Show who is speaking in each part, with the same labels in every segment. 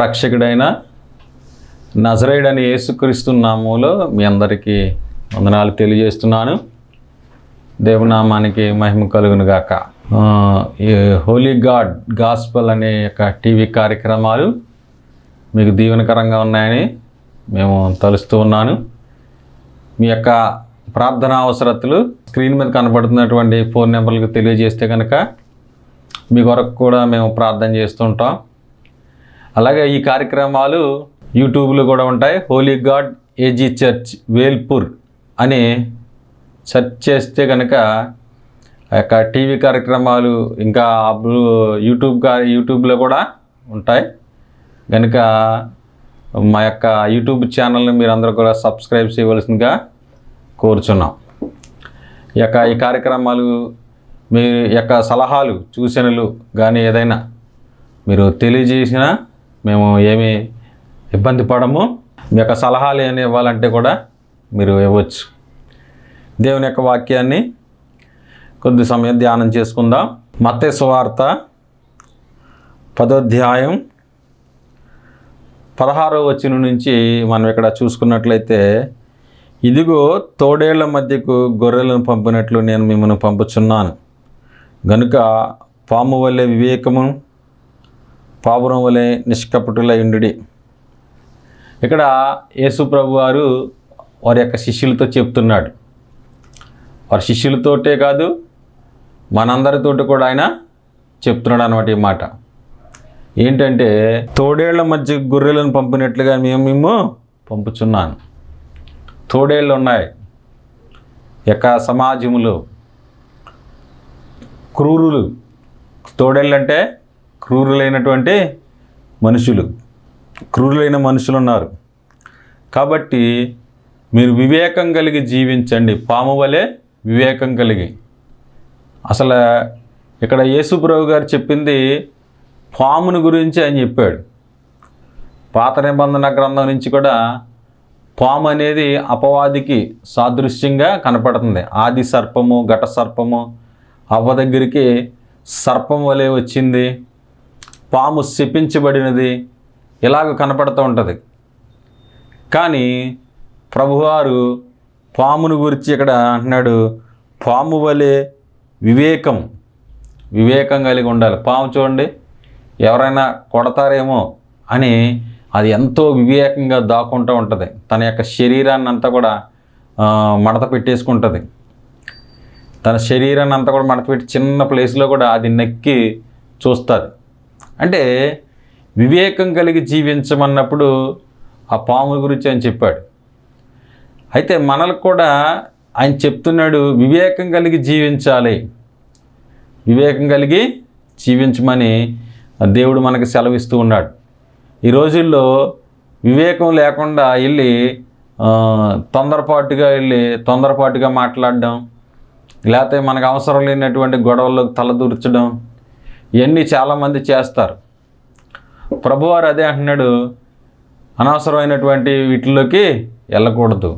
Speaker 1: రక్షకుడైన నజరేయుడైన యేసుక్రీస్తు నామములో మీ అందరికీ వందనాలు తెలియజేస్తున్నాను. దేవునామానికి మహిమ కలుగును గాక. ఈ హోలీ గాడ్ గాస్పల్ అనే యొక్క టీవీ కార్యక్రమాలు మీకు దీవెనకరంగా ఉన్నాయని మేము తలుస్తూ ఉన్నాను. మీ యొక్క ప్రార్థనా అవసరతలు స్క్రీన్ మీద కనబడుతున్నటువంటి ఫోన్ నెంబర్లకు తెలియజేస్తే కనుక మీ కొరకు కూడా మేము ప్రార్థన చేస్తుంటాం. అలాగే ఈ కార్యక్రమాలు యూట్యూబ్లో కూడా ఉంటాయి. Holy God AG church Velpur అని సెర్చ్ చేస్తే కనుక ఆ యొక్క టీవీ కార్యక్రమాలు ఇంకా యూట్యూబ్లో కూడా ఉంటాయి కనుక మా యొక్క యూట్యూబ్ ఛానల్ని మీరు అందరూ కూడా సబ్స్క్రైబ్ చేయవలసిందిగా కోరుచున్నాం. ఈ కార్యక్రమాలు మీ యొక్క సలహాలు సూచనలు కానీ ఏదైనా మీరు తెలియజేసినా మేము ఏమీ ఇబ్బంది పడము. మీ యొక్క సలహాలు ఏమైనా ఇవ్వాలంటే కూడా మీరు ఇవ్వచ్చు. దేవుని యొక్క వాక్యాన్ని కొద్ది సమయం ధ్యానం చేసుకుందాం. మత్తయి సువార్త 10వ అధ్యాయం 16వ వచనం నుంచి మనం ఇక్కడ చూసుకున్నట్లయితే, ఇదిగో తోడేళ్ల మధ్యకు గొర్రెలను పంపినట్లు నేను మిమ్మల్ని పంపుచున్నాను. గనుక పాము వలె వివేకము, పావురం వలె నిష్కపటులై ఉండుడి. ఇక్కడ యేసు ప్రభు వారు వారి యొక్క శిష్యులతో చెప్తున్నాడు. వారి శిష్యులతోటే కాదు మనందరితోటి కూడా ఆయన చెప్తున్నాడు అన్నమాట. ఈ మాట ఏంటంటే, తోడేళ్ల మధ్య గొర్రెలను పంపినట్లుగా మేము పంపుచున్నాను. తోడేళ్ళు ఉన్నాయి యొక్క సమాజంలో. క్రూరులు, తోడేళ్ళు అంటే క్రూరులైనటువంటి మనుషులు, క్రూరులైన మనుషులు ఉన్నారు. కాబట్టి మీరు వివేకం కలిగి జీవించండి, పాము వలె వివేకం కలిగి. అసలు ఇక్కడ యేసు ప్రభు గారు చెప్పింది పాముని గురించి అని చెప్పాడు. పాత నిబంధన గ్రంథం నుంచి కూడా పాము అనేది అపవాదికి సాదృశ్యంగా కనపడుతుంది. ఆది సర్పము, ఘట సర్పము, అవ్వ దగ్గరికి సర్పం వలె వచ్చింది, పాము శపించబడినది, ఇలాగ కనపడుతూ ఉంటుంది. కానీ ప్రభువారు పామును గురించి ఇక్కడ అంటున్నాడు, పాము వలె వివేకం కలిగి ఉండాలి. పాము చూడండి, ఎవరైనా కొడతారేమో అని అది ఎంతో వివేకంగా దాక్కుంటూ ఉంటుంది. తన యొక్క శరీరాన్ని అంతా కూడా మడత పెట్టేసుకుంటుంది. తన శరీరాన్ని అంతా కూడా మడత పెట్టి చిన్న ప్లేస్లో కూడా అది నక్కి చూస్తుంది. అంటే వివేకం కలిగి జీవించమన్నప్పుడు ఆ పాము గురించి ఆయన చెప్పాడు. అయితే మనకు కూడా ఆయన చెప్తున్నాడు, వివేకం కలిగి జీవించాలి, వివేకం కలిగి జీవించమని దేవుడు మనకు సెలవిస్తూ ఉన్నాడు. ఈ రోజుల్లో వివేకం లేకుండా వెళ్ళి తొందరపాటుగా మాట్లాడడం, లేకపోతే మనకు అవసరం లేనటువంటి గొడవల్లోకి తలదూర్చడం, ఇవన్నీ చాలామంది చేస్తారు. ప్రభువారు అదే అంటున్నాడు, అనవసరమైనటువంటి వీటిలోకి వెళ్ళకూడదు,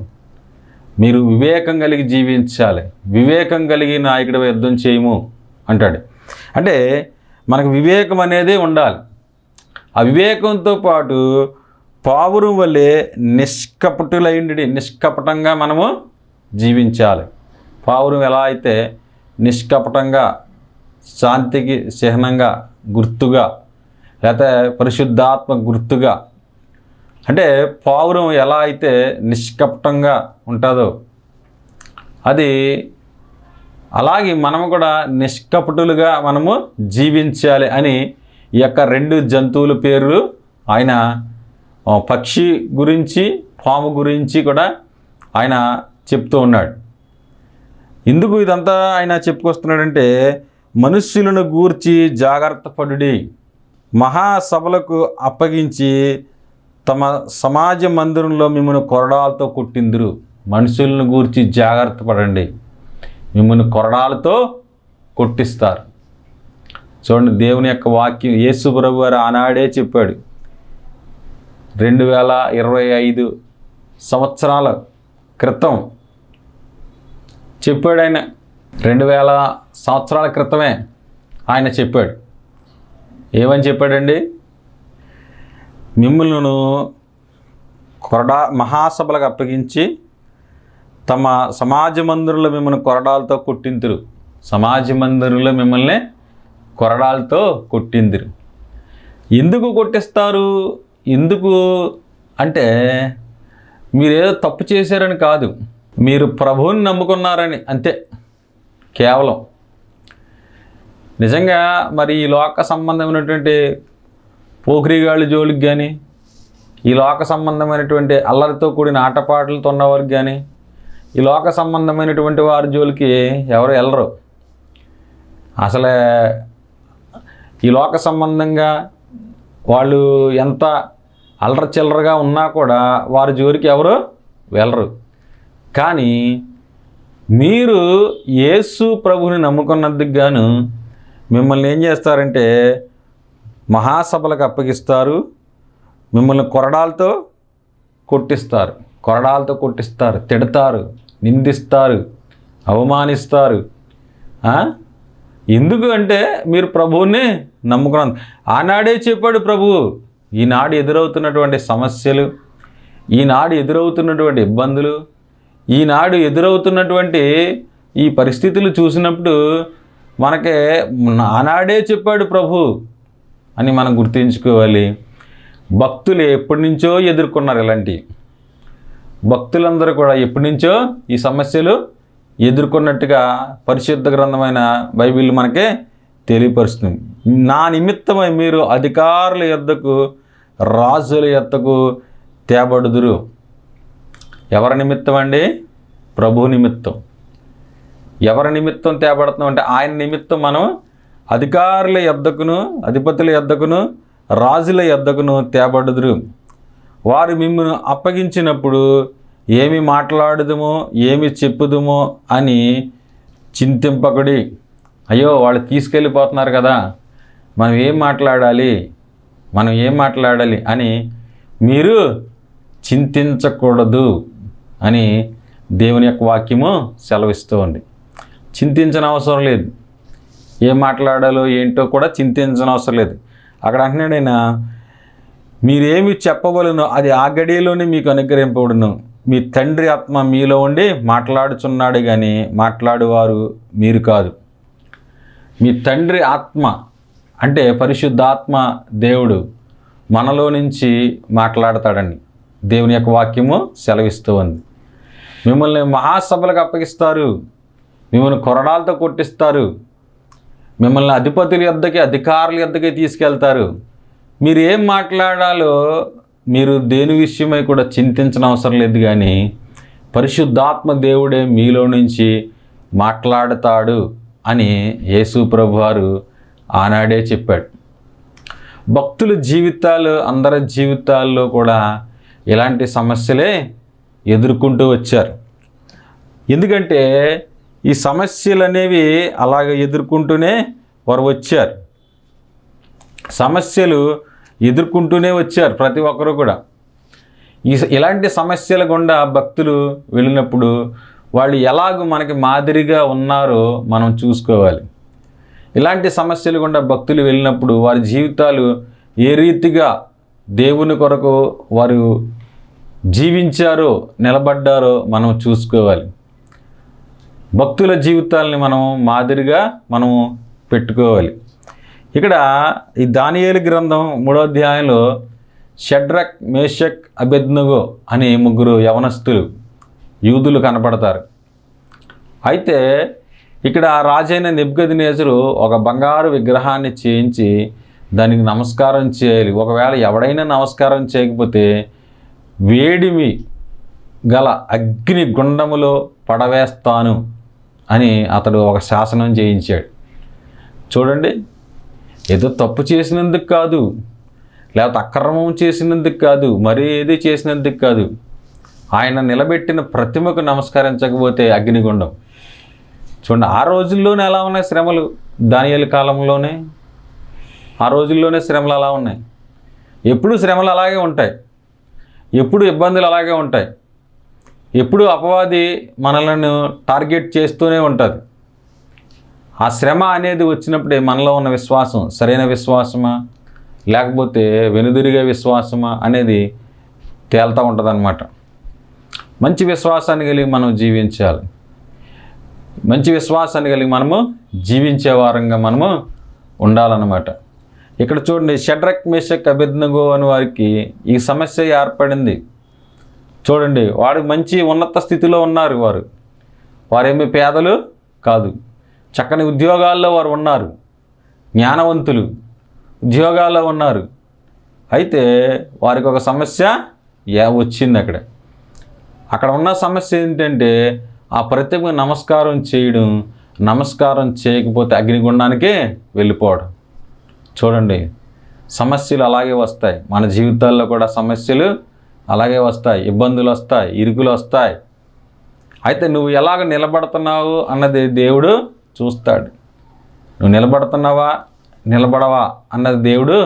Speaker 1: మీరు వివేకం కలిగి జీవించాలి, వివేకం కలిగి నాయకుడి యుద్ధం చేయము అంటాడు. అంటే మనకు వివేకం అనేది ఉండాలి. ఆ వివేకంతో పాటు పావురం వలె నిష్కపటులైండి, నిష్కపటంగా మనము జీవించాలి. పావురం ఎలా అయితే నిష్కపటంగా, శాంతికి చిహ్నంగా, గుర్తుగా, లేకపోతే పరిశుద్ధాత్మ గుర్తుగా, అంటే పావురం ఎలా అయితే నిష్కపటంగా ఉంటుందో అది అలాగే మనము కూడా నిష్కపటులుగా మనము జీవించాలి అని ఈ యొక్క రెండు జంతువుల పేర్లు ఆయన పక్షి గురించి, పాము గురించి కూడా ఆయన చెప్తూ ఉన్నాడు. ఎందుకు ఇదంతా ఆయన చెప్పుకొస్తున్నాడంటే, మనుష్యులను గూర్చి జాగ్రత్త పడుడి, మహాసభలకు అప్పగించి తమ సమాజ మందిరంలో మిమ్మల్ని కొరడాలతో కొట్టిందురు. మనుషులను గూర్చి జాగ్రత్త పడండి, మిమ్మల్ని కొరడాలతో కొట్టిస్తారు. చూడండి, దేవుని యొక్క వాక్యం యేసు ప్రభు వారు ఆనాడే చెప్పాడు. 2025 సంవత్సరాల క్రితం చెప్పాడు ఆయన. 2000 సంవత్సరాల క్రితమే ఆయన చెప్పాడు. ఏమని చెప్పాడండి? మిమ్మల్ని మహాసభలకు అప్పగించి తమ సమాజ మందిరంలో మిమ్మల్ని కొరడాలతో కొట్టింతురు. సమాజ మందిరంలో మిమ్మల్ని కొరడాలతో కొట్టిందిరు. ఎందుకు కొట్టిస్తారు? ఎందుకు అంటే మీరేదో తప్పు చేశారని కాదు, మీరు ప్రభువుని నమ్ముకున్నారని అంతే. కేవలం నిజంగా మరి ఈ లోక సంబంధమైనటువంటి పోకిరిగాళ్ళ జోలికి కానీ, ఈ లోక సంబంధమైనటువంటి అల్లరితో కూడిన ఆటపాటలతో ఉన్నవారికి కానీ, ఈ లోక సంబంధమైనటువంటి వారి జోలికి ఎవరు వెళ్ళరు. అసలే ఈ లోక సంబంధంగా వాళ్ళు ఎంత అల్లరి చిల్లరగా ఉన్నా కూడా వారి జోలికి ఎవరు వెళ్ళరు. కానీ మీరు యేసు ప్రభువుని నమ్ముకున్నందుకు గాను మిమ్మల్ని ఏం చేస్తారంటే మహాసభలకు అప్పగిస్తారు, మిమ్మల్ని కొరడాలతో కొట్టిస్తారు, తిడతారు, నిందిస్తారు, అవమానిస్తారు. ఎందుకు అంటే మీరు ప్రభువుని నమ్ముకున్నారు. ఆనాడే చెప్పాడు ప్రభువు, ఈనాడు ఎదురవుతున్నటువంటి సమస్యలు, ఈనాడు ఎదురవుతున్నటువంటి ఇబ్బందులు, ఈనాడు ఎదురవుతున్నటువంటి ఈ పరిస్థితులు చూసినప్పుడు మనకే ఆనాడే చెప్పాడు ప్రభు అని మనం గుర్తుంచుకోవాలి. భక్తులు ఎప్పటి నుంచో ఎదుర్కొన్నారు ఇలాంటివి. భక్తులందరూ కూడా ఎప్పటి నుంచో ఈ సమస్యలు ఎదుర్కొన్నట్టుగా పరిశుద్ధ గ్రంథమైన బైబిల్ మనకే తెలియపరుస్తుంది. నా నిమిత్తమై మీరు అధికారుల యొద్దకు, రాజుల యొద్దకు తేబడుదురు. ఎవరి నిమిత్తం అండి? ప్రభు నిమిత్తం. ఎవరి నిమిత్తం తేబడుతున్నాం అంటే ఆయన నిమిత్తం మనం అధికారుల యొద్దకును, అధిపతుల యొద్దకును, రాజుల యొద్దకును తేబడుదురు. వారు మిమ్మల్ని అప్పగించినప్పుడు ఏమి మాట్లాడుదుమో, ఏమి చెప్పుదుమో అని చింతింపకుడి. అయ్యో వాళ్ళు తీసుకెళ్ళిపోతున్నారు కదా, మనం ఏం మాట్లాడాలి అని మీరు చింతించకూడదు అని దేవుని యొక్క వాక్యము సెలవిస్తూ ఉంది. చింతించిన అవసరం లేదు. ఏం మాట్లాడాలో ఏంటో కూడా చింతించిన అవసరం లేదు. అక్కడ అంటున్నాడైనా మీరేమి చెప్పవలనో అది ఆ గడియలోనే మీకు అనుగ్రహింపబడును. మీ తండ్రి ఆత్మ మీలో ఉండి మాట్లాడుచున్నాడు కానీ మాట్లాడువారు మీరు కాదు. మీ తండ్రి ఆత్మ అంటే పరిశుద్ధాత్మ దేవుడు మనలో నుంచి మాట్లాడతాడని దేవుని యొక్క వాక్యము సెలవిస్తూ ఉంది. మిమ్మల్ని మహాసభలకు అప్పగిస్తారు, మిమ్మల్ని కొరడాలతో కొట్టిస్తారు, మిమ్మల్ని అధిపతుల యొద్దకి, అధికారుల యొద్దకి తీసుకెళ్తారు. మీరు ఏం మాట్లాడాలో మీరు దేని విషయమై కూడా చింతించిన అవసరం లేదు. కానీ పరిశుద్ధాత్మ దేవుడే మీలో నుంచి మాట్లాడతాడు అని యేసు ప్రభువారు ఆనాడే చెప్పాడు. భక్తుల జీవితాలు, అందరి జీవితాల్లో కూడా ఇలాంటి సమస్యలే ఎదుర్కొంటూ వచ్చారు. ఎందుకంటే ఈ సమస్యలు అనేవి అలాగ ఎదుర్కొంటూనే వారు వచ్చారు. సమస్యలు ఎదుర్కొంటూనే వచ్చారు ప్రతి ఒక్కరు కూడా. ఇలాంటి సమస్యల గుండా భక్తులు వెళ్ళినప్పుడు వాళ్ళు ఎలాగో మనకి మాదిరిగా ఉన్నారో మనం చూసుకోవాలి. ఇలాంటి సమస్యలు గుండా భక్తులు వెళ్ళినప్పుడు వారి జీవితాలు ఏ రీతిగా దేవుని కొరకు వారు జీవించారో, నిలబడ్డారో మనం చూసుకోవాలి. భక్తుల జీవితాలని మనం మాదిరిగా మనం పెట్టుకోవాలి. ఇక్కడ ఈ దానియేలు గ్రంథం 3వ అధ్యాయంలో షడ్రక్, మేషక్, అబేద్నెగో అనే 3 యవనస్తులు యూదులు కనపడతారు. అయితే ఇక్కడ రాజైన నెబుకద్నెజరు ఒక బంగారు విగ్రహాన్ని చేయించి దానికి నమస్కారం చేయాలి. ఒకవేళ ఎవడైనా నమస్కారం చేయకపోతే వేడిమి గల అగ్ని గుండములో పడవేస్తాను అని అతడు ఒక శాసనం చేయించాడు. చూడండి, ఏదో తప్పు చేసినందుకు కాదు, లేకపోతే అక్రమం చేసినందుకు కాదు, మరీ ఏది చేసినందుకు కాదు, ఆయన నిలబెట్టిన ప్రతిమకు నమస్కరించకపోతే అగ్నిగుండం. చూడండి, ఆ రోజుల్లోనే ఎలా ఉన్నాయి శ్రమలు. దానియేలు కాలంలోనే ఆ రోజుల్లోనే శ్రమలు అలా ఉన్నాయి. ఎప్పుడు శ్రమలు అలాగే ఉంటాయి, ఎప్పుడు ఇబ్బందులు అలాగే ఉంటాయి, ఎప్పుడు అపవాది మనలను టార్గెట్ చేస్తూనే ఉంటుంది. ఆ శ్రమ అనేది వచ్చినప్పుడే మనలో ఉన్న విశ్వాసం సరైన విశ్వాసమా, లేకపోతే వెనుదిరిగే విశ్వాసమా అనేది తేలుతూ ఉంటుందన్నమాట. మంచి విశ్వాసాన్ని కలిగి మనం జీవించాలి. మంచి విశ్వాసాన్ని కలిగి మనము జీవించే వారంగా మనము ఉండాలన్నమాట. ఇక్కడ చూడండి, షడ్రక్ మేషక్ అబేద్నెగో అని వారికి ఈ సమస్య ఏర్పడింది. చూడండి, వాడు మంచి ఉన్నత స్థితిలో ఉన్నారు. వారేమీ పేదలు కాదు, చక్కని ఉద్యోగాల్లో వారు ఉన్నారు, జ్ఞానవంతులు, ఉద్యోగాల్లో ఉన్నారు. అయితే వారికి ఒక సమస్య వచ్చింది. అక్కడ ఉన్న సమస్య ఏంటంటే ఆ ప్రతిమకు నమస్కారం చేయడం, నమస్కారం చేయకపోతే అగ్నిగుండానికే వెళ్ళిపోవడం. చూడండి, సమస్యలు అలాగే వస్తాయి. మన జీవితాల్లో కూడా సమస్యలు అలాగే వస్తాయి, ఇబ్బందులు వస్తాయి, ఇరుకులు వస్తాయి. అయితే నువ్వు ఎలాగ నిలబడుతున్నావు అన్నది దేవుడు చూస్తాడు. నువ్వు నిలబడుతున్నావా నిలబడవా అన్నది దేవుడు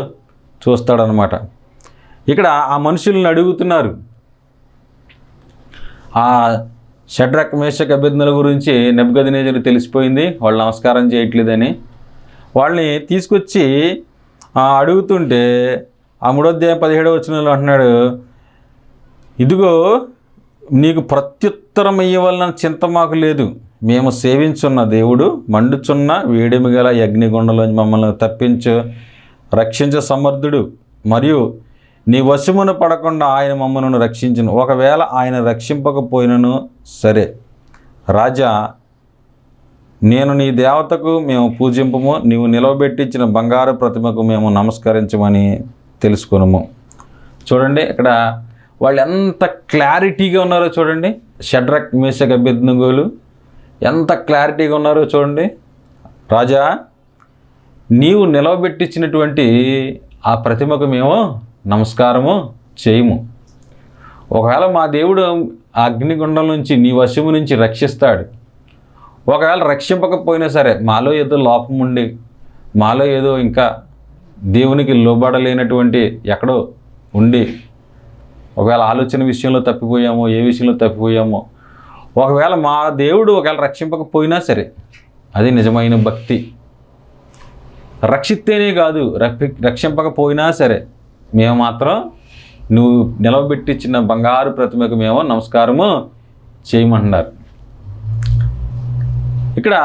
Speaker 1: చూస్తాడనమాట. ఇక్కడ ఆ మనుషులను అడుగుతున్నారు. ఆ షడ్రక్ మేషక్ అబేద్నెగో గురించి నెబుకద్నెజరుకు తెలిసిపోయింది, వాళ్ళు నమస్కారం చేయట్లేదని. వాళ్ళని తీసుకొచ్చి అడుగుతుంటే ఆ 3వ అధ్యాయం 17వ వచనంలో అంటున్నాడు, ఇదిగో నీకు ప్రత్యుత్తరం ఇయ్యవలన చింత మాకు లేదు. మేము సేవించున్న దేవుడు మండుచున్న వేడిమి గల అగ్నిగుండంలోంచి మమ్మల్ని రక్షించ సమర్థుడు, మరియు నీ వశమున పడకుండా ఆయన మమ్మల్ని రక్షించును. ఒకవేళ ఆయన రక్షింపకపోయినను సరే, రాజా, నేను నీ దేవతకు మేము పూజింపము, నీవు నిలవబెట్టించిన బంగారు ప్రతిమకు మేము నమస్కరించమని తెలుసుకునము. చూడండి, ఇక్కడ వాళ్ళు ఎంత క్లారిటీగా ఉన్నారో చూడండి. షడ్రక్ మేషక్ అబేద్నెగోలు ఎంత క్లారిటీగా ఉన్నారో చూడండి. రాజా, నీవు నిలవబెట్టించినటువంటి ఆ ప్రతిమకు మేము నమస్కారము చేయము. ఒకవేళ మా దేవుడు ఆ అగ్నిగుండం నుంచి నీ వశము నుంచి రక్షిస్తాడు. ఒకవేళ రక్షింపకపోయినా సరే, మాలో ఏదో లోపం ఉండి, మాలో ఏదో ఇంకా దేవునికి లోబడలేనటువంటి ఎక్కడో ఉండి, ఒకవేళ ఆలోచన విషయంలో తప్పిపోయామో, ఏ విషయంలో తప్పిపోయామో, ఒకవేళ మా దేవుడు ఒకవేళ రక్షింపకపోయినా సరే, అది నిజమైన భక్తి. రక్షిస్తేనే కాదు, రక్షింపకపోయినా సరే మేము మాత్రం నువ్వు నిలవబెట్టించిన బంగారు ప్రతిమకు మేము నమస్కారము చేయమంటున్నారు. ఇక్కడ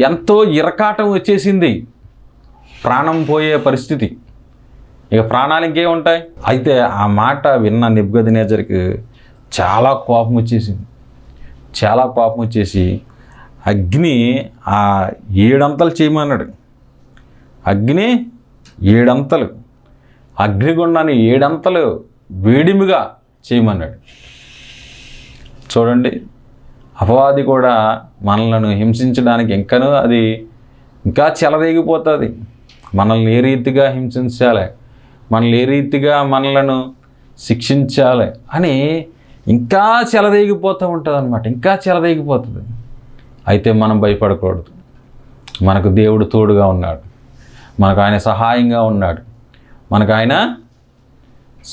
Speaker 1: ఎంతో ఇరకాటం వచ్చేసింది, ప్రాణం పోయే పరిస్థితి. ఇక ప్రాణాలు ఇంకే ఉంటాయి. అయితే ఆ మాట విన్న నెబుకద్నెజరుకి చాలా కోపం వచ్చేసి అగ్ని 7 అంతలు చేయమన్నాడు. అగ్ని 7 అంతలు, అగ్నిగుండాన్ని 7 అంతలు వేడిమిగా చేయమన్నాడు. చూడండి, అపవాది కూడా మనలను హింసించడానికి ఇంకా చెలరేగిపోతుంది. మనల్ని ఏ రీతిగా హింసించాలి, మనల్ని ఏ రీతిగా మనలను శిక్షించాలి అని ఇంకా చెలరేగిపోతూ ఉంటుంది అన్నమాట. ఇంకా చెలరేగిపోతుంది. అయితే మనం భయపడకూడదు. మనకు దేవుడు తోడుగా ఉన్నాడు, మనకు ఆయన సహాయంగా ఉన్నాడు, మనకు ఆయన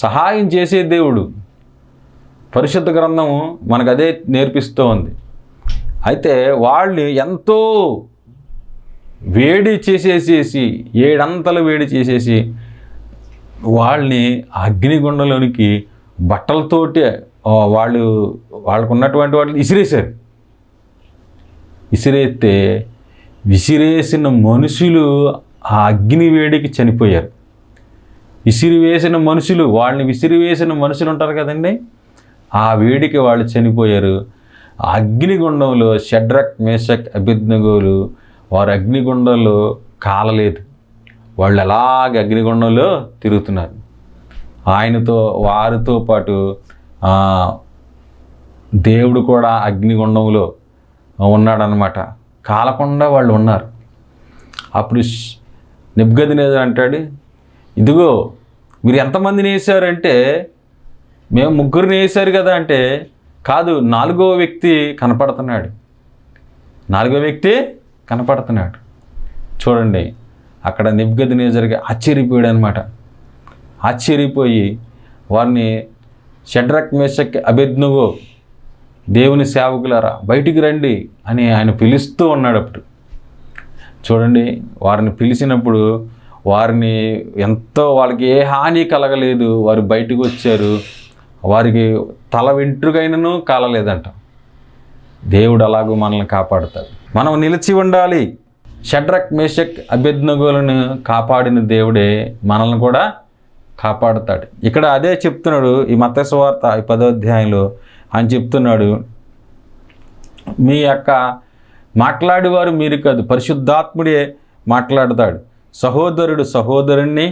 Speaker 1: సహాయం చేసే దేవుడు. పరిశుద్ధ గ్రంథం మనకు అదే నేర్పిస్తూ ఉంది. అయితే వాళ్ళు ఎంతో వేడి చేసేసేసి, 7 అంతలు వేడి చేసేసి వాళ్ళని అగ్నిగుండంలోనికి బట్టలతోటి వాళ్ళకు ఉన్నటువంటి వాటిని విసిరేస్తే విసిరేసిన మనుషులు ఆ అగ్ని వేడికి చనిపోయారు. వాళ్ళని విసిరివేసిన మనుషులు ఉంటారు కదండి, ఆ వేడికి వాళ్ళు చనిపోయారు. ఆ అగ్నిగుండంలో షడ్రక్ మేషక్ అబేద్నెగోలు వారు అగ్నిగుండంలో కాలలేదు. వాళ్ళు అలాగే అగ్నిగుండంలో తిరుగుతున్నారు. వారితో పాటు దేవుడు కూడా అగ్నిగుండంలో ఉన్నాడనమాట. కాలకుండా వాళ్ళు ఉన్నారు. అప్పుడు నెబుకద్నెజరు అంటాడు, ఇదిగో మీరు ఎంతమందిని వేశారంటే, మేము 3 వేశారు కదా అంటే, కాదు, 4వ వ్యక్తి కనపడుతున్నాడు. చూడండి, అక్కడ నెబుకద్నెజరుకి ఆశ్చర్యపోయాడు అనమాట. ఆశ్చర్యపోయి వారిని షడ్రక్ మేషక్ అబేద్నెగో దేవుని సేవకులారా బయటికి రండి అని ఆయన పిలుస్తూ ఉన్నాడు. అప్పుడు చూడండి, వారిని పిలిచినప్పుడు వారిని ఎంతో, వాళ్ళకి ఏ హాని కలగలేదు, వారు బయటకు వచ్చారు, వారికి తల వెంట్రుకైనను కాలలేదంట. దేవుడు అలాగూ మనల్ని కాపాడుతాడు. మనం నిలిచి ఉండాలి. షడ్రక్, మేషక్, అబేద్నెగోలను కాపాడిన దేవుడే మనల్ని కూడా కాపాడుతాడు. ఇక్కడ అదే చెప్తున్నాడు ఈ మత్తయి సువార్త 10వ అధ్యాయంలో. ఆయన చెప్తున్నాడు, మీ యొక్క మాట్లాడేవారు మీరు కాదు, పరిశుద్ధాత్ముడే మాట్లాడతాడు. సహోదరుడు సహోదరుణ్ణి,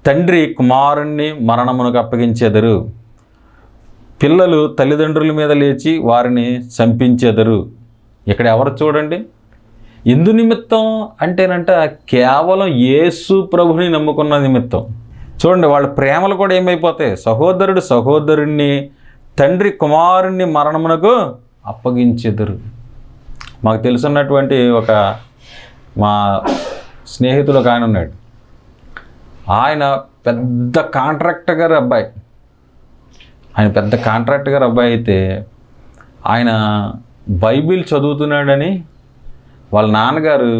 Speaker 1: తండ్రి కుమారుణ్ణి మరణమునకు అప్పగించెదరు. పిల్లలు తల్లిదండ్రుల మీద లేచి వారిని చంపించెదరు. ఇక్కడ ఎవరు చూడండి, ఎందు నిమిత్తం అంటేనంట కేవలం యేసు ప్రభుని నమ్ముకున్న నిమిత్తం. చూడండి, వాళ్ళ ప్రేమలు కూడా ఏమైపోతాయి. సహోదరుడు సహోదరుణ్ణి, తండ్రి కుమారుణ్ణి మరణమునకు అప్పగించెదరు. మాకు తెలుసున్నటువంటి ఒక మా స్నేహితుడు ఒక ఆయన ఉన్నాడు. ఆయన పెద్ద కాంట్రాక్టర్ గారి అబ్బాయి. అయితే ఆయన బైబిల్ చదువుతున్నాడని వాళ్ళ నాన్నగారు,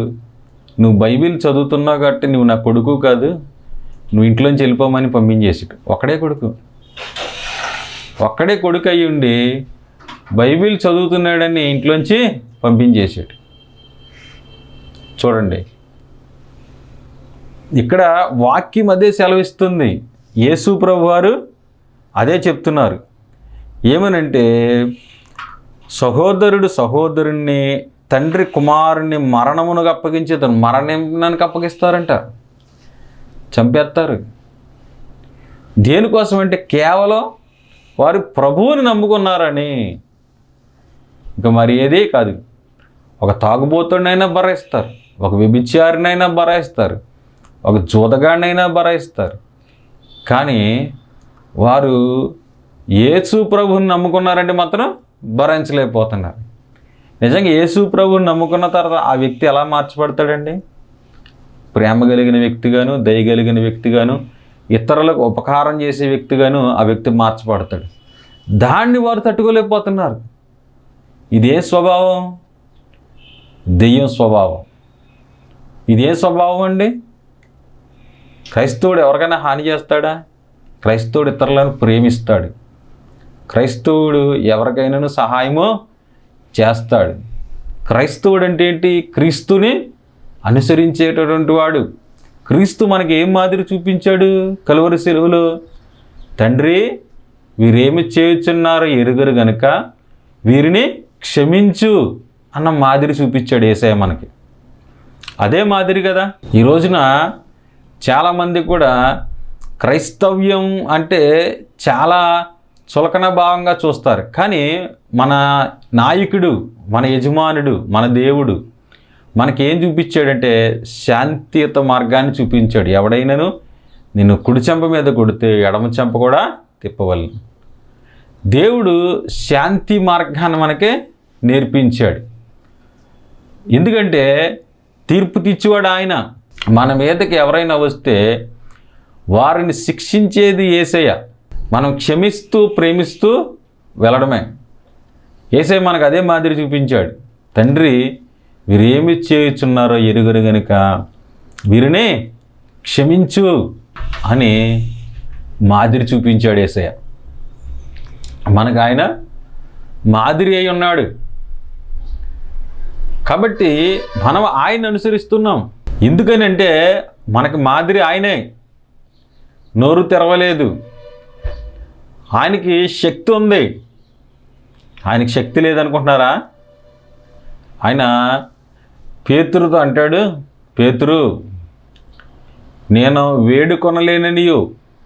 Speaker 1: నువ్వు బైబిల్ చదువుతున్నావు కాబట్టి నువ్వు నా కొడుకు కాదు, నువ్వు ఇంట్లోంచి వెళ్ళిపోమని పంపించేసాడు. ఒక్కడే కొడుకు అయ్యి ఉండి బైబిల్ చదువుతున్నాడని ఇంట్లోంచి పంపించేసాడు. చూడండి, ఇక్కడ వాక్యం అదే సెలవిస్తుంది. యేసు ప్రభు వారు అదే చెప్తున్నారు. ఏమనంటే, సహోదరుడు సహోదరుణ్ణి, తండ్రి కుమారుణ్ణి మరణమునకు అప్పగించేతారు. మరణానికి అప్పగిస్తారంట, చంపేస్తారు. దేనికోసం అంటే కేవలం వారు ప్రభువుని నమ్ముకున్నారని. ఇంకా మరి ఏదే కాదు. ఒక తాగుబోతుడినైనా బరాయిస్తారు, ఒక వ్యభిచారినైనా బరాయిస్తారు, ఒక జూదగాడినైనా బరాయిస్తారు. కానీ వారు యేసు ప్రభువుని నమ్ముకున్నారంటే మాత్రం భరించలేకపోతున్నారు. నిజంగా యేసు ప్రభువుని నమ్ముకున్న తర్వాత ఆ వ్యక్తి ఎలా మార్చబడతాడండి? ప్రేమ కలిగిన వ్యక్తిగాను, దయ కలిగిన వ్యక్తిగాను, ఇతరులకు ఉపకారం చేసే వ్యక్తిగాను ఆ వ్యక్తి మార్చబడతాడు. దాన్ని వారు తట్టుకోలేకపోతున్నారు. ఇదే స్వభావం, దెయ్యం స్వభావం. ఇదే స్వభావం అండి. క్రైస్తవుడు ఎవరికైనా హాని చేస్తాడా? క్రైస్తవుడు ఇతరులను ప్రేమిస్తాడు. క్రైస్తవుడు ఎవరికైనా సహాయము చేస్తాడు. క్రైస్తవుడు అంటే ఏంటి? క్రీస్తుని అనుసరించేటటువంటి వాడు. క్రీస్తు మనకి ఏం మాదిరి చూపించాడు కలువరి శిలువలో? తండ్రి, వీరేమి చేయుచున్నారో ఎరుగరు గనుక వీరిని క్షమించు అన్న మాదిరి చూపించాడు యేసయ్య మనకి. అదే మాదిరి కదా. ఈ రోజున చాలామంది కూడా క్రైస్తవ్యం అంటే చాలా చులకన భావంగా చూస్తారు. కానీ మన నాయకుడు, మన యజమానుడు, మన దేవుడు మనకేం చూపించాడంటే శాంతియుత మార్గాన్ని చూపించాడు. ఎవడైనాను నిన్ను కుడి చెంప మీద కొడితే ఎడమ చెంప కూడా తిప్పవలను. దేవుడు శాంతి మార్గాన్ని మనకే నేర్పించాడు. ఎందుకంటే తీర్పు తీర్చేవాడు ఆయన. మన మీదకి ఎవరైనా వస్తే వారిని శిక్షించేది యేసయ్య. మనం క్షమిస్తూ ప్రేమిస్తూ వెళ్ళడమే. యేసయ్య మనకు అదే మాదిరి చూపించాడు. తండ్రి, వీరేమి చేయుచున్నారో ఎరుగరు గనుక వీరిని క్షమించు అని మాదిరి చూపించాడు యేసయ్య. మనకు ఆయన మాదిరి అయి ఉన్నాడు. కాబట్టి మనం ఆయన అనుసరిస్తున్నాం. ఎందుకనంటే మనకు మాదిరి ఆయనే. నోరు తెరవలేదు, ఆయనకి శక్తి ఉంది. ఆయనకి శక్తి లేదనుకుంటున్నారా? ఆయన పేతురుతో అంటాడు, పేతురు, నేను వేడుకొనలేననియు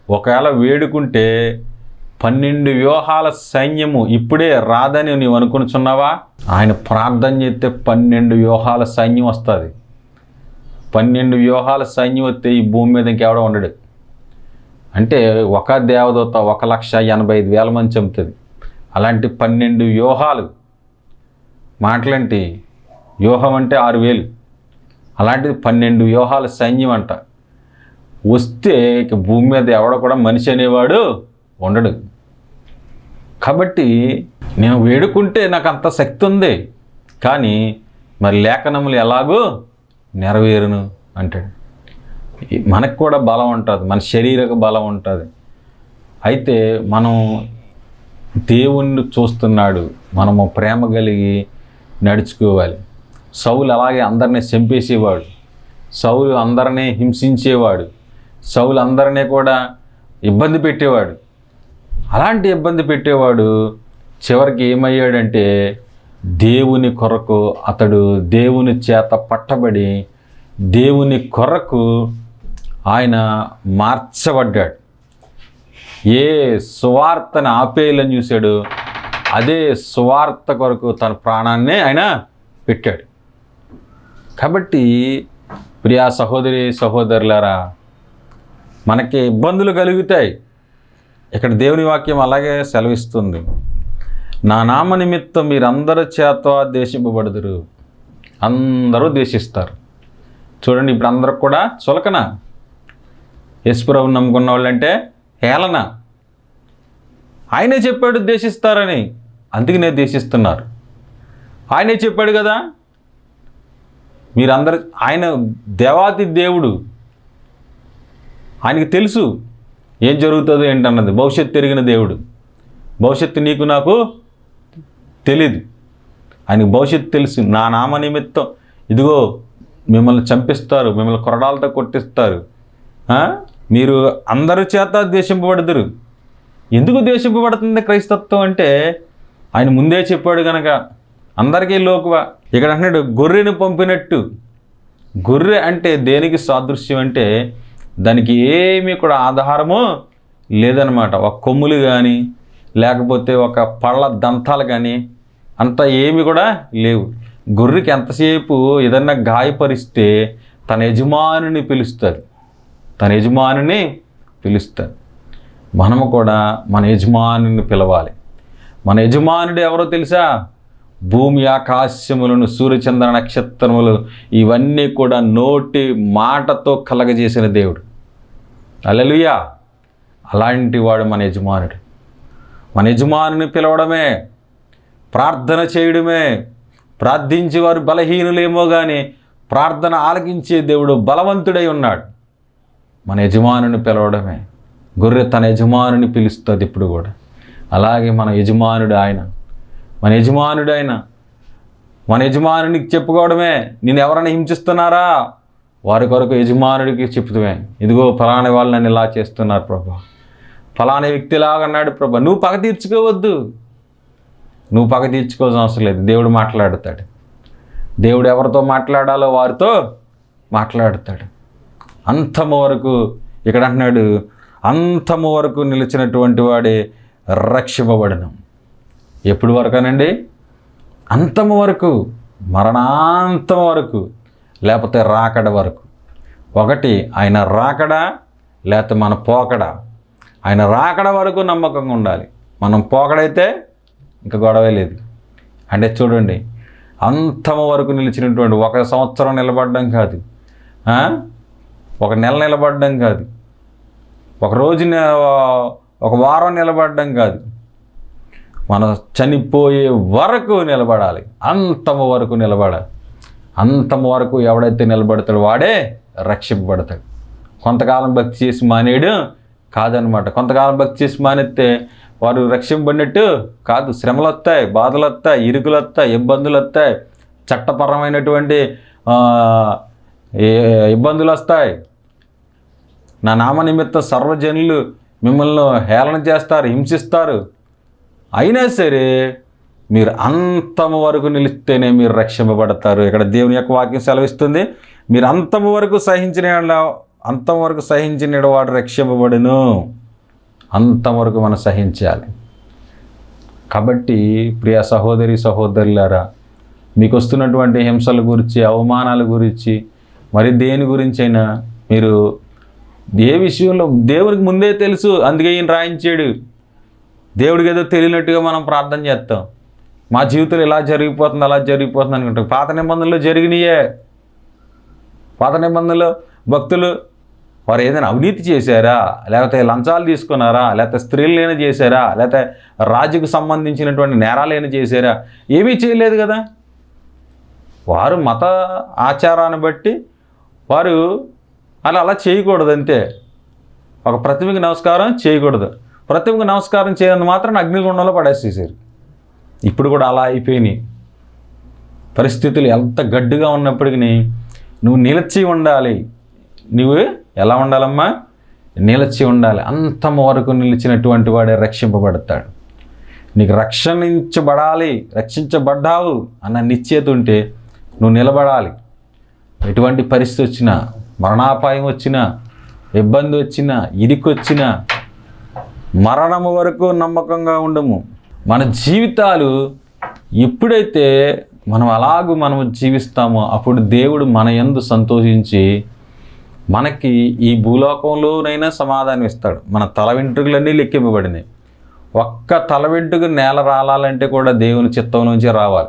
Speaker 1: ఒకవేళ వేడుకుంటే 12 వ్యూహాల సైన్యము ఇప్పుడే రాదని నీవు అనుకునిచున్నావా? ఆయన ప్రార్థన చేస్తే 12 వ్యూహాల సైన్యం వస్తుంది. 12 వ్యూహాల సైన్యం వస్తే ఈ భూమి మీద ఇంకెవడో ఉండడు. అంటే ఒక దేవదూత 1,85,000 మంది చంపుతుంది. అలాంటి 12 వ్యూహాలు. మాటలంటి వ్యూహం అంటే 6,000. అలాంటిది 12 వ్యూహాల సైన్యం అంట. వస్తే ఇక భూమి మీద ఎవడ కూడా మనిషి అనేవాడు ఉండడు. కాబట్టి నేను వేడుకుంటే నాకు అంత శక్తి ఉంది, కానీ మరి లేఖనములు ఎలాగో నెరవేరును అంటాడు. మనకు కూడా బలం ఉంటుంది, మన శరీరక బలం ఉంటుంది. అయితే మనం దేవుణ్ణి చూస్తున్నాడు, మనము ప్రేమ కలిగి నడుచుకోవాలి. సౌలు అలాగే అందరినీ చంపేసేవాడు, సౌలు అందరినీ హింసించేవాడు, సౌలు అందరినీ కూడా ఇబ్బంది పెట్టేవాడు. అలాంటి ఇబ్బంది పెట్టేవాడు చివరికి ఏమయ్యాడంటే దేవుని కొరకు అతడు దేవుని చేత పట్టబడి దేవుని కొరకు ఆయన మార్చబడ్డాడు. ఏ సువార్తను ఆపేయాలని చూశాడు, అదే సువార్త కొరకు తన ప్రాణాన్నే ఆయన పెట్టాడు. కాబట్టి ప్రియా సహోదరి సహోదరులారా, మనకి ఇబ్బందులు కలుగుతాయి. ఇక్కడ దేవుని వాక్యం అలాగే సెలవిస్తుంది, నా నామ నిమిత్తం మీరందరి చేత ద్వేషింపబడుదురు. అందరూ ద్వేషిస్తారు. చూడండి, ఇప్పుడు అందరికి కూడా చులకన. యేసుప్రభువుని నమ్ముకున్న వాళ్ళంటే హేళన. ఆయనే చెప్పాడు ద్వేషిస్తారని, అందుకే నేను ద్వేషిస్తున్నారు. ఆయనే చెప్పాడు కదా, మీరందరూ, ఆయన దేవాతి దేవుడు, ఆయనకి తెలుసు ఏం జరుగుతుందో ఏంటన్నది. భవిష్యత్తు ఎరిగిన దేవుడు. భవిష్యత్తు నీకు నాకు తెలీదు, ఆయనకు భవిష్యత్తు తెలుసు. నా నామ నిమిత్తం ఇదిగో మిమ్మల్ని చంపిస్తారు, మిమ్మల్ని కొరడాలతో కొట్టిస్తారు, మీరు అందరి చేత ద్వేషింపబడుదురు. ఎందుకు ద్వేషింపబడుతుంది క్రైస్తత్వం అంటే ఆయన ముందే చెప్పాడు కనుక అందరికీ లోకువ. ఇక్కడ అంటున్నాడు గొర్రెను పంపినట్టు. గొర్రె అంటే దేనికి సాదృశ్యం అంటే దానికి ఏమీ కూడా ఆధారము లేదనమాట. ఒక కొమ్ములు కానీ లేకపోతే ఒక పళ్ళ దంతాలు కానీ అంత ఏమి కూడా లేవు. గొర్రెకి ఎంతసేపు ఏదన్నా గాయపరిస్తే తన యజమానుని పిలుస్తుంది, తన యజమానుని పిలుస్తుంది. మనము కూడా మన యజమానుని పిలవాలి. మన యజమానుడు ఎవరో తెలుసా? భూమి ఆకాశములను సూర్యచంద్ర నక్షత్రములు ఇవన్నీ కూడా నోటి మాటతో కలగజేసిన దేవుడు. హల్లెలూయా! అలాంటి వాడు మన యజమానుడు. మన యజమానుని పిలవడమే, ప్రార్థన చేయడమే. ప్రార్థించే వారు బలహీనులేమో కానీ ప్రార్థన ఆలకించే దేవుడు బలవంతుడై ఉన్నాడు. మన యజమానుని పిలవడమే. గొర్రె తన యజమానుని పిలుస్తుంది ఇప్పుడు కూడా. అలాగే మన యజమానుడు ఆయన, మన యజమానుడు ఆయన. మన యజమానునికి చెప్పుకోవడమే. నేను ఎవరైనా హింసిస్తున్నారా వారి కొరకు యజమానుడికి చెప్తుమే, ఇదిగో ఫలానా వాళ్ళు నన్ను ఇలా చేస్తున్నారు ప్రభా, ఫలానా వ్యక్తిలాగా అన్నాడు ప్రభా. నువ్వు పగ తీర్చుకోవద్దు, నువ్వు పగ తీర్చుకోవాల్సిన అవసరం లేదు. దేవుడు మాట్లాడతాడు. దేవుడు ఎవరితో మాట్లాడాలో వారితో మాట్లాడతాడు. అంతము వరకు ఇక్కడ అంటున్నాడు, అంతము వరకు నిలిచినటువంటి వాడే రక్షింపబడను. ఎప్పుడు వరకునండి? అంతము వరకు, మరణాంతం వరకు, లేకపోతే రాకడ వరకు. ఒకటి ఆయన రాకడ, లేకపోతే మన పోకడ. ఆయన రాకడ వరకు నమ్మకంగా ఉండాలి. మనం పోకడైతే ఇంకా గొడవే లేదు. అంటే చూడండి, అంతము వరకు నిలిచినటువంటి, ఒక సంవత్సరం నిలబడడం కాదు, ఒక నెల నిలబడడం కాదు, ఒక రోజు ఒక వారం నిలబడడం కాదు, మనం చనిపోయే వరకు నిలబడాలి. అంతము వరకు నిలబడాలి. అంతము వరకు ఎవడైతే నిలబడతాడో వాడే రక్షింపబడతాడు. కొంతకాలం భక్తి చేసి మానేడు కాదనమాట. కొంతకాలం భక్తి చేసి మానేస్తే వారు రక్షింపబడినట్టు కాదు. శ్రమలు వస్తాయి, బాధలు వస్తాయి, ఇరుకులు వస్తాయి, ఇబ్బందులు వస్తాయి, చట్టపరమైనటువంటి ఇబ్బందులు వస్తాయి. నా నామ నిమిత్తం సర్వజనులు మిమ్మల్ని హేళన చేస్తారు, హింసిస్తారు. అయినా సరే మీరు అంతము వరకు నిలిస్తేనే మీరు రక్షింపబడతారు. ఇక్కడ దేవుని యొక్క వాక్యం సెలవిస్తుంది, మీరు అంతము వరకు సహించిన వాడు రక్షింపబడును. అంతవరకు మనం సహించాలి. కాబట్టి ప్రియ సహోదరి సహోదరులారా, మీకు వస్తున్నటువంటి హింసల గురించి, అవమానాల గురించి, మరి దేని గురించి అయినా మీరు ఏ విషయంలో దేవునికి ముందే తెలుసు. అందుకే ఈయన రాయించాడు. దేవుడికి ఏదో తెలియనట్టుగా మనం ప్రార్థన చేస్తాం. మా జీవితంలో ఇలా జరిగిపోతుంది, అలా జరిగిపోతుంది అనుకుంటాం. పాత నిబంధనలో జరిగినాయే. పాత నిబంధనలో భక్తులు వారు ఏదైనా అవినీతి చేశారా, లేకపోతే లంచాలు తీసుకున్నారా, లేకపోతే స్త్రీలు ఏమైనా చేశారా, లేకపోతే రాజుకు సంబంధించినటువంటి నేరాలు ఏమైనా చేశారా? ఏమీ చేయలేదు కదా. వారు మత ఆచారాన్ని బట్టి వారు అలా చేయకూడదు అంతే. ఒక ప్రతిమకి నమస్కారం చేయకూడదు. ప్రతిమకి నమస్కారం చేయని మాత్రం అగ్నిగుండంలో పడేసేసారు. ఇప్పుడు కూడా అలా అయిపోయినాయి పరిస్థితులు. ఎంత గడ్డుగా ఉన్నప్పటికీ నువ్వు నిలిచి ఉండాలి. నువ్వు ఎలా ఉండాలమ్మా? నిలిచి ఉండాలి. అంతం వరకు నిలిచినటువంటి వాడే రక్షింపబడతాడు. నీకు రక్షించబడ్డావు అన్న నిశ్చయిత ఉంటే నువ్వు నిలబడాలి. ఎటువంటి పరిస్థితి వచ్చినా, మరణాపాయం వచ్చినా, ఇబ్బంది వచ్చినా, ఇరికొచ్చినా, మరణము వరకు నమ్మకంగా ఉండము. మన జీవితాలు ఎప్పుడైతే మనము జీవిస్తామో అప్పుడు దేవుడు మన యందు సంతోషించి మనకి ఈ భూలోకంలోనైనా సమాధానం ఇస్తాడు. మన తల వెంట్రుకలన్నీ లెక్కింపబడినాయి. ఒక్క తల వెంట్రుక నేల రాలాలంటే కూడా దేవుని చిత్తం నుంచి రావాలి.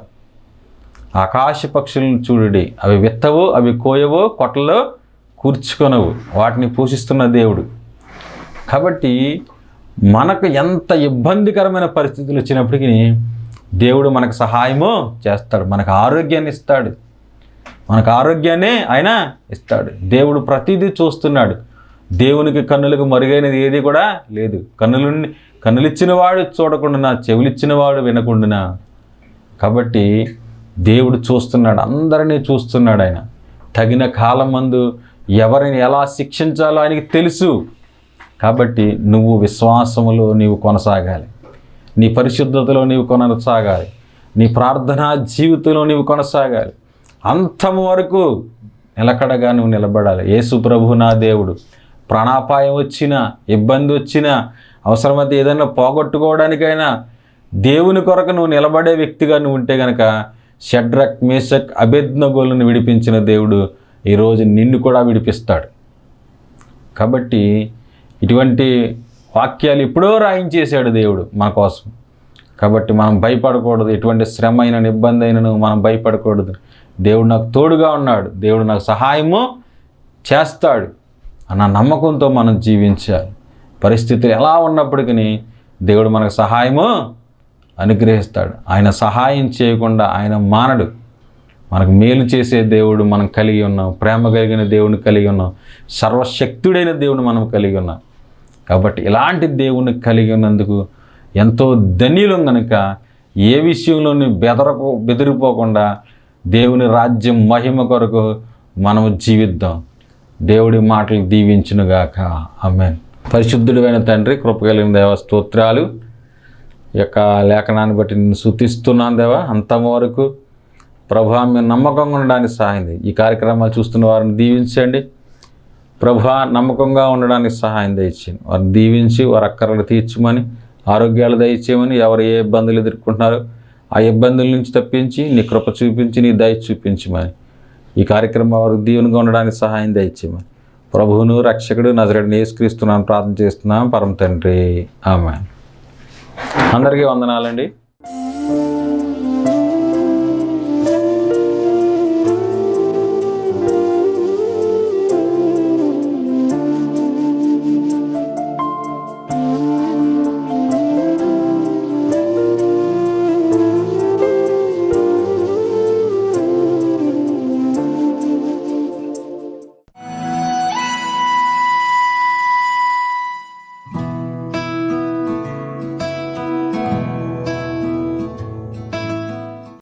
Speaker 1: ఆకాశ పక్షులను చూడుడి, అవి విత్తవు, అవి కోయవు, కొట్టలో కూర్చుకొనవు, వాటిని పోషిస్తున్న దేవుడు. కాబట్టి మనకు ఎంత ఇబ్బందికరమైన పరిస్థితులు వచ్చినప్పటికీ దేవుడు మనకు సహాయము చేస్తాడు. మనకు ఆరోగ్యాన్ని ఇస్తాడు. మనకు ఆరోగ్యాన్ని ఆయన ఇస్తాడు. దేవుడు ప్రతిదీ చూస్తున్నాడు. దేవునికి కన్నులకు మరుగైనది ఏది కూడా లేదు. కన్నులిచ్చిన వాడు చూడకుండా, చెవులిచ్చిన వాడు వినకుండా. కాబట్టి దేవుడు చూస్తున్నాడు, అందరినీ చూస్తున్నాడు. ఆయన తగిన కాలం మందు ఎవరిని ఎలా శిక్షించాలో ఆయనకి తెలుసు. కాబట్టి నువ్వు విశ్వాసములో నీవు కొనసాగాలి. నీ పరిశుద్ధతలో నీవు కొనసాగాలి. నీ ప్రార్థనా జీవితంలో నీవు కొనసాగాలి. అంతం వరకు నిలకడగా నువ్వు నిలబడాలి. యేసు ప్రభు నా దేవుడు. ప్రాణాపాయం వచ్చినా, ఇబ్బంది వచ్చినా, అవసరమైతే ఏదైనా పోగొట్టుకోవడానికైనా దేవుని కొరకు నువ్వు నిలబడే వ్యక్తిగా నువ్వు ఉంటే కనుక షడ్రక్, మేషక్, అబేద్నెగోలను విడిపించిన దేవుడు ఈరోజు నిన్ను కూడా విడిపిస్తాడు. కాబట్టి ఇటువంటి వాక్యాలు ఎప్పుడో రాయించేశాడు దేవుడు మన కోసం. కాబట్టి మనం భయపడకూడదు. ఎటువంటి శ్రమ అయిన, ఇబ్బంది అయినను మనం భయపడకూడదు. దేవుడు నాకు తోడుగా ఉన్నాడు, దేవుడు నాకు సహాయము చేస్తాడు అన్న నమ్మకంతో మనం జీవించాలి. పరిస్థితులు ఎలా ఉన్నప్పటికీ దేవుడు మనకు సహాయము అనుగ్రహిస్తాడు. ఆయన సహాయం చేయకుండా ఆయన మానడు. మనకు మేలు చేసే దేవుడు మనం కలిగి ఉన్నాం. ప్రేమ కలిగిన దేవుని కలిగి ఉన్నాం. సర్వశక్తుడైన దేవుని మనం కలిగి ఉన్నాం. కాబట్టి ఇలాంటి దేవుని కలిగి ఉన్నందుకు ఎంతో ధన్యులం. కనుక ఏ విషయంలోని బెదిరిపోకుండా దేవుని రాజ్యం మహిమ కొరకు మనము జీవిద్దాం. దేవుడి మాటలు దీవించునుగాక. ఆమేన్. పరిశుద్ధుడైన తండ్రి, కృపగలిగిన దేవ, స్తోత్రాలు. ఈ యొక్క లేఖనాన్ని బట్టి నేను స్తుతిస్తున్నాను దేవా. అంతం వరకు ప్రభా మీరు నమ్మకంగా ఉండడానికి సహాయం చేయండి. ఈ కార్యక్రమాలు చూస్తున్న వారిని దీవించండి ప్రభా. నమ్మకంగా ఉండడానికి సహాయం దయచేయండి. వారిని దీవించి వారి అక్కర్లు తీర్చమని, ఆరోగ్యాలు దయచేయమని, ఎవరు ఏ ఇబ్బందులు ఎదుర్కొంటున్నారో ఆ ఇబ్బందుల నుంచి తప్పించి నీ కృప చూపించి, నీ దయ చూపించమని, ఈ కార్యక్రమం వారికి దీవెనగా ఉండడానికి సహాయం దయచేయమని ప్రభువును రక్షకుడు నజరేయుడైన యేసుక్రీస్తునామమున ప్రార్థన చేస్తున్నాం పరమ తండ్రి. ఆమేన్. అందరికీ వందనాలండి.